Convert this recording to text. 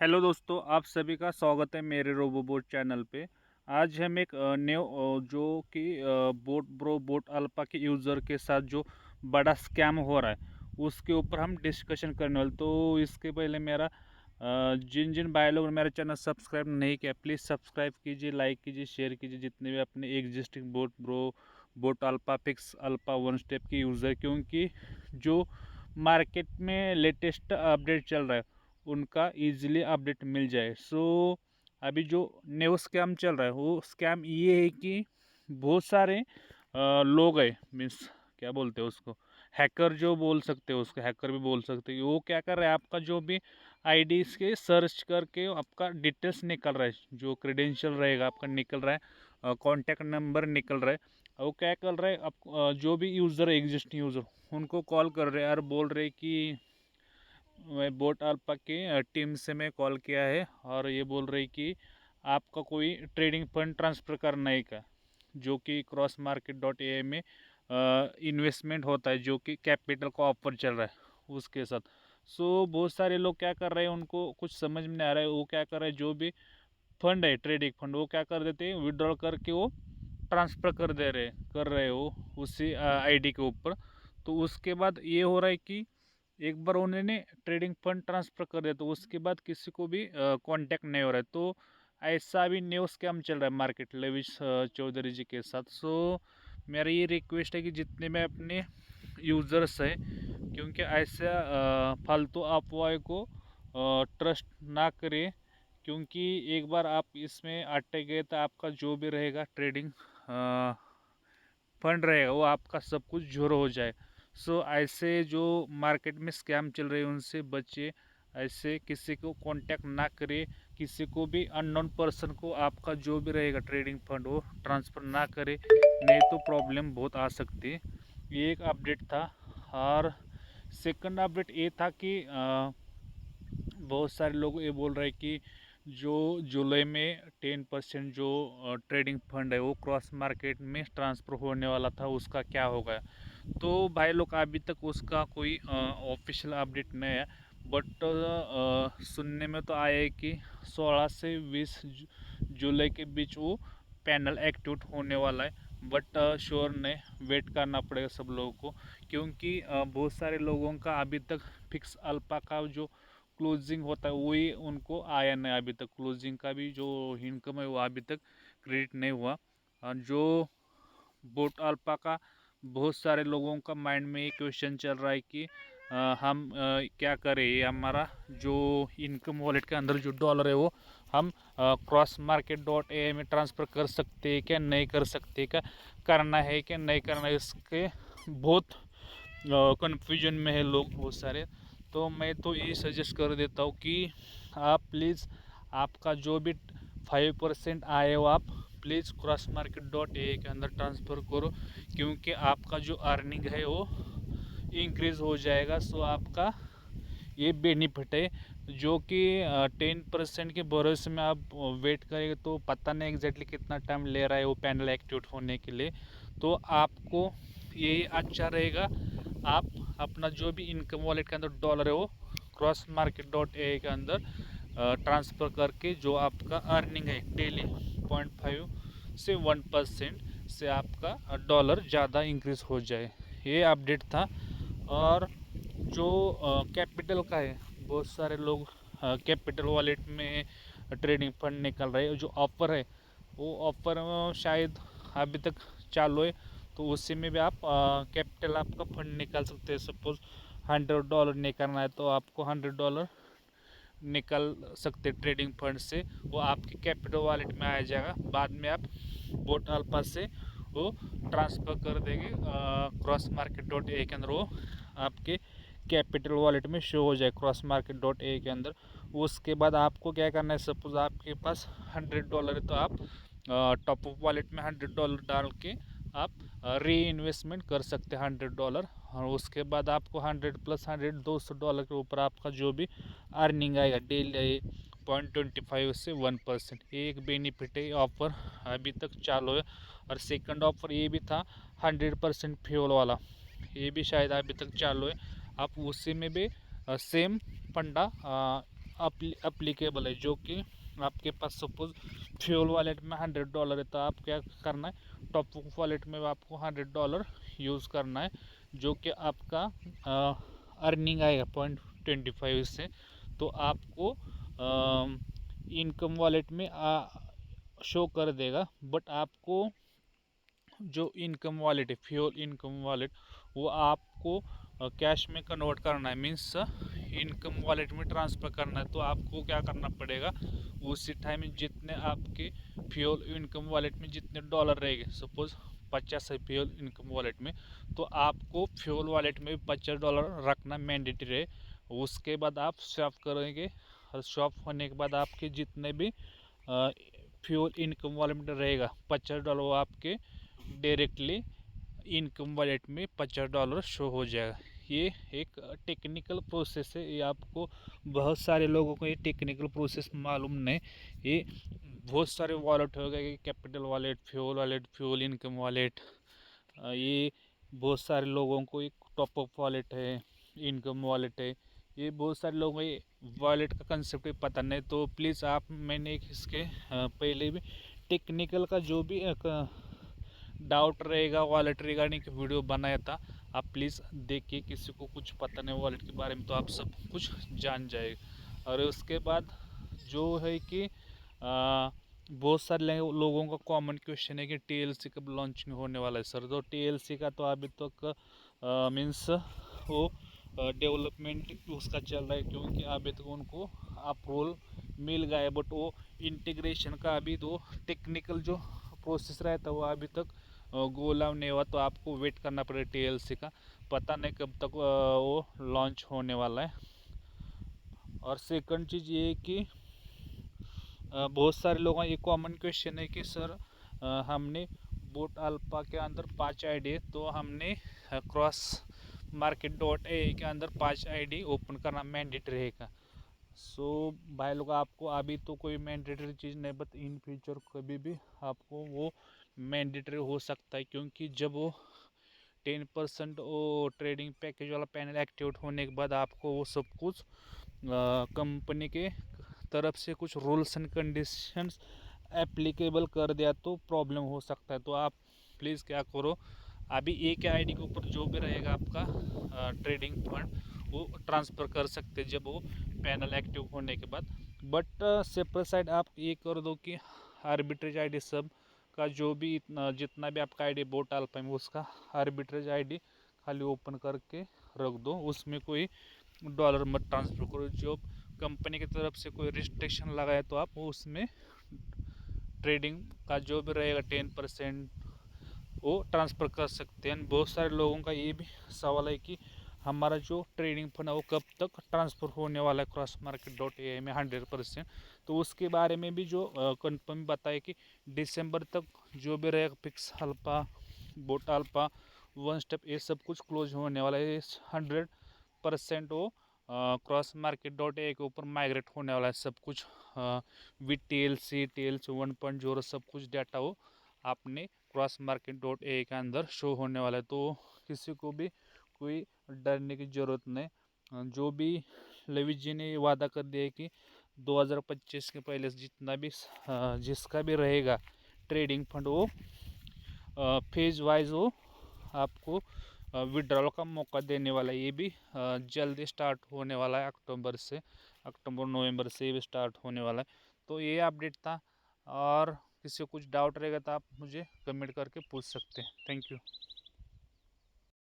Hello दोस्तों, आप सभी का स्वागत है मेरे रोबोबोट चैनल पे। आज हम एक न्यू जो कि बोट ब्रो बोट अल्फा के यूज़र के साथ जो बड़ा स्कैम हो रहा है उसके ऊपर हम डिस्कशन करने वाले। तो इसके पहले मेरा जिन जिन भाई लोग ने मेरा चैनल सब्सक्राइब नहीं किया, प्लीज़ सब्सक्राइब कीजिए, लाइक कीजिए, शेयर कीजिए जितने भी अपने existing boat bro boat alpha fix alpha one step के यूज़र, क्योंकि जो मार्केट में लेटेस्ट अपडेट चल रहा है उनका इजीली अपडेट मिल जाए। अभी जो न्यू स्कैम चल रहा है वो स्कैम ये है कि बहुत सारे लोग हैं, मीन्स क्या बोलते हैं उसको, हैकर जो बोल सकते हो, उसको हैकर भी बोल सकते हैं। वो क्या कर रहा है, आपका जो भी आईडी के सर्च करके आपका डिटेल्स निकल रहा है, जो क्रेडेंशियल रहेगा आपका निकल रहा है, कॉन्टैक्ट नंबर निकल रहा है। वो क्या कर रहा है, आप जो भी यूज़र है, एग्जिस्टिंग यूज़र, उनको कॉल कर रहे हैं और बोल रहे कि मैं बोट अल्फा के टीम से मैं कॉल किया है और ये बोल रही कि आपका कोई ट्रेडिंग फंड ट्रांसफ़र करना है क्या, जो कि क्रॉस मार्केट डॉट ए में इन्वेस्टमेंट होता है, जो कि कैपिटल का ऑफर चल रहा है उसके साथ। बहुत सारे लोग क्या कर रहे हैं, उनको कुछ समझ में नहीं आ रहा है। वो क्या कर रहे हैं, जो भी फंड है ट्रेडिंग फंड, वो क्या कर देते हैं, विड्रॉल करके वो ट्रांसफ़र कर रहे हो उसी आईडी के ऊपर। तो उसके बाद ये हो रहा है कि एक बार उन्होंने ट्रेडिंग फंड ट्रांसफ़र कर दिया तो उसके बाद किसी को भी कांटेक्ट नहीं हो रहा है। तो ऐसा भी न्यू स्कैम चल रहा है मार्केट लेविश चौधरी जी के साथ। मेरा ये रिक्वेस्ट है कि जितने में अपने यूज़र्स हैं, क्योंकि ऐसा फालतू अफवाह को ट्रस्ट ना करें, क्योंकि एक बार आप इसमें अटक गए तो आपका जो भी रहेगा ट्रेडिंग फंड रहेगा वो आपका सब कुछ ज़ीरो हो जाए। ऐसे जो मार्केट में स्कैम चल रहे हैं उनसे बचिए। ऐसे किसी को कांटेक्ट ना करें, किसी को भी अननोन पर्सन को आपका जो भी रहेगा ट्रेडिंग फंड वो ट्रांसफ़र ना करें, नहीं तो प्रॉब्लम बहुत आ सकती है। ये एक अपडेट था। और सेकंड अपडेट ये था कि बहुत सारे लोग ये बोल रहे हैं कि जो जुलाई में 10% जो ट्रेडिंग फंड है वो क्रॉस मार्केट में ट्रांसफ़र होने वाला था, उसका क्या होगा। तो भाई लोग अभी तक उसका कोई ऑफिशियल अपडेट नहीं है, बट सुनने में तो आया है कि 16 से 20 जुलाई के बीच वो पैनल एक्टिवेट होने वाला है। बट श्योर नहीं, वेट करना पड़ेगा सब लोगों को, क्योंकि बहुत सारे लोगों का अभी तक फिक्स अल्पा का जो क्लोजिंग होता है वही उनको आया नहीं। अभी तक क्लोजिंग का भी जो इनकम है वो अभी तक क्रेडिट नहीं हुआ। जो बोट अल्पा का बहुत सारे लोगों का माइंड में ये क्वेश्चन चल रहा है कि हम क्या करें, ये हमारा जो इनकम वॉलेट के अंदर जो डॉलर है वो हम क्रॉस मार्केट डॉट ए में ट्रांसफ़र कर सकते हैं क्या, नहीं कर सकते क्या, करना है क्या नहीं करना है, इसके बहुत कन्फ्यूजन में है लोग बहुत सारे। तो मैं तो ये सजेस्ट कर देता हूँ कि आप प्लीज़ आपका जो भी 5% आए हो आप please cross market dot A के अंदर ट्रांसफ़र करो, क्योंकि आपका जो अर्निंग है वो इंक्रीज़ हो जाएगा। आपका ये बेनिफिट है, जो कि 10% के भरोसे में आप वेट करेंगे तो पता नहीं एग्जैक्टली कितना टाइम ले रहा है वो पैनल एक्टिवेट होने के लिए। तो आपको ये अच्छा रहेगा, आप अपना जो भी इनकम वॉलेट के अंदर डॉलर है वो क्रॉस मार्केट डॉट ए के अंदर ट्रांसफ़र करके जो आपका अर्निंग है डेली 0.5 से 1% से आपका डॉलर ज़्यादा इंक्रीज़ हो जाए। ये अपडेट था। और जो कैपिटल का है, बहुत सारे लोग कैपिटल वॉलेट में ट्रेडिंग फंड निकल रहे हैं। जो ऑफ़र है वो ऑफ़र शायद अभी तक चालू है, तो उसी में भी आप कैपिटल आपका फंड निकाल सकते हैं। सपोज़ $100 निकालना है तो आपको $100 निकल सकते ट्रेडिंग फंड से, वो आपके कैपिटल वॉलेट में आ जाएगा। बाद में आप बोट अल्फा से वो ट्रांसफ़र कर देंगे क्रॉस मार्केट डॉट ए के अंदर, वो आपके कैपिटल वॉलेट में शो हो जाए क्रॉस मार्केट डॉट ए के अंदर। उसके बाद आपको क्या करना है, सपोज़ आपके पास $100 है तो आप टॉप अप वॉलेट में $100 डाल के आप री इन्वेस्टमेंट कर सकते हैं $100। और उसके बाद आपको 100 प्लस 100 $200 के ऊपर आपका जो भी अर्निंग आएगा डेली 0.25 से 1%। ये एक बेनिफिट है, ऑफ़र अभी तक चालू है। और सेकंड ऑफ़र ये भी था 100% फ्यूल वाला, ये भी शायद अभी तक चालू है। आप उसी में भी सेम फंडा अप्लीकेबल है, जो कि आपके पास सपोज फ्यूल वॉलेट में $100 है, तो आप क्या करना है, टॉप वॉलेट में आपको $100 यूज़ करना है, जो कि आपका अर्निंग आएगा 0.25 से, तो आपको इनकम वॉलेट में शो कर देगा। बट आपको जो इनकम वॉलेट है, फ्यूल इनकम वॉलेट, वो आपको कैश में कन्वर्ट करना है, मीन्स इनकम वॉलेट में ट्रांसफ़र करना है। तो आपको क्या करना पड़ेगा, उसी टाइम में जितने आपके फ्यूल इनकम वॉलेट में जितने डॉलर रहेंगे, सपोज 50 है फ्यूल इनकम वॉलेट में, तो आपको फ्यूल वॉलेट में $50 रखना मैंडेटरी है। उसके बाद आप स्वैप करेंगे, और स्वैप होने के बाद आपके जितने भी फ्यूल इनकम वॉलेट में रहेगा $50, वो आपके डायरेक्टली इनकम वॉलेट में $50 शो हो जाएगा। ये एक टेक्निकल प्रोसेस है, ये आपको बहुत सारे लोगों को ये टेक्निकल प्रोसेस मालूम नहीं। ये बहुत सारे वॉलेट हो गए, capital wallet, fuel income wallet, ये बहुत सारे लोगों को एक टॉपअप वॉलेट है, इनकम वॉलेट है, ये बहुत सारे लोगों को ये वॉलेट का कंसेप्ट पता नहीं। तो प्लीज़ आप, मैंने एक इसके पहले भी टेक्निकल का जो भी डाउट रहेगा वॉलेट रिगार्डिंग की वीडियो बनाया था, आप प्लीज़ देखिए। किसी को कुछ पता नहीं वॉलेट के बारे में तो आप सब कुछ जान जाएगा। और उसके बाद जो है कि बहुत सारे लोगों का कॉमन क्वेश्चन है कि TLC कब लॉन्चिंग होने वाला है सर। तो TLC का तो अभी तक मीन्स वो डेवलपमेंट उसका चल रहा है, क्योंकि अभी तक उनको अप्रूवल मिल गया है, बट वो इंटीग्रेशन का अभी तो टेक्निकल जो प्रोसेस रहता है वो अभी तक गोला नहीं हुआ। तो आपको वेट करना पड़ेगा TLC का, पता नहीं कब तक वो लॉन्च होने वाला है। और सेकंड चीज़ ये है कि बहुत सारे लोगों का ये कॉमन क्वेश्चन है कि सर हमने बोट अल्फा के अंदर 5 ID है, तो हमने क्रॉस मार्केट डॉट ए के अंदर 5 ID ओपन करना मैंडेटरी रहेगा। सो भाई लोग, आपको अभी तो कोई मैंडेटरी चीज़ नहीं, बट इन फ्यूचर कभी भी आपको वो मैंडेटरी हो सकता है, क्योंकि जब वो 10% वो ट्रेडिंग पैकेज वाला पैनल एक्टिवेट होने के बाद आपको वो सब कुछ कंपनी के तरफ से कुछ रूल्स एंड कंडीशंस एप्लीकेबल कर दिया तो प्रॉब्लम हो सकता है। तो आप प्लीज़ क्या करो, अभी एक ID के ऊपर जो भी रहेगा आपका ट्रेडिंग फंड, वो ट्रांसफ़र कर सकते जब वो पैनल एक्टिव होने के बाद। बट सेपरेट साइड आप ये कर दो कि आर्बिट्रेज ID सब का जो भी जितना भी आपका ID बोट अल्फा में, उसका आर्बिट्रेज ID खाली ओपन करके रख दो, उसमें कोई डॉलर मत ट्रांसफ़र करो। जो कंपनी की तरफ से कोई रिस्ट्रिक्शन लगाए तो आप उसमें ट्रेडिंग का जो भी रहेगा 10% वो ट्रांसफ़र कर सकते हैं। बहुत सारे लोगों का ये भी सवाल है कि हमारा जो ट्रेडिंग फंड है वो कब तक ट्रांसफ़र होने वाला है क्रॉस मार्केट डॉट ए में 100%। तो उसके बारे में भी जो कंफर्म बताए कि दिसंबर तक जो भी रहेगा fix alpha, boat alpha, one step, ये सब कुछ क्लोज होने वाला है। 100% वो क्रॉस मार्केट डॉट ए के ऊपर माइग्रेट होने वाला है सब कुछ, विथ TLC 1.0 सब कुछ डाटा वो आपने क्रॉस मार्केट डॉट ए के अंदर शो होने वाला है। तो किसी को भी कोई डरने की ज़रूरत नहीं। जो भी लविज जी ने वादा कर दिया है कि 2025 के पहले जितना भी जिसका भी रहेगा ट्रेडिंग फंड, वो फेज वाइज वो आपको विड्रॉल का मौका देने वाला है। ये भी जल्दी स्टार्ट होने वाला है, अक्टूबर नवंबर से ये भी स्टार्ट होने वाला है। तो ये अपडेट था, और किसी को कुछ डाउट रहेगा तो आप मुझे कमेंट करके पूछ सकते हैं। Thank you.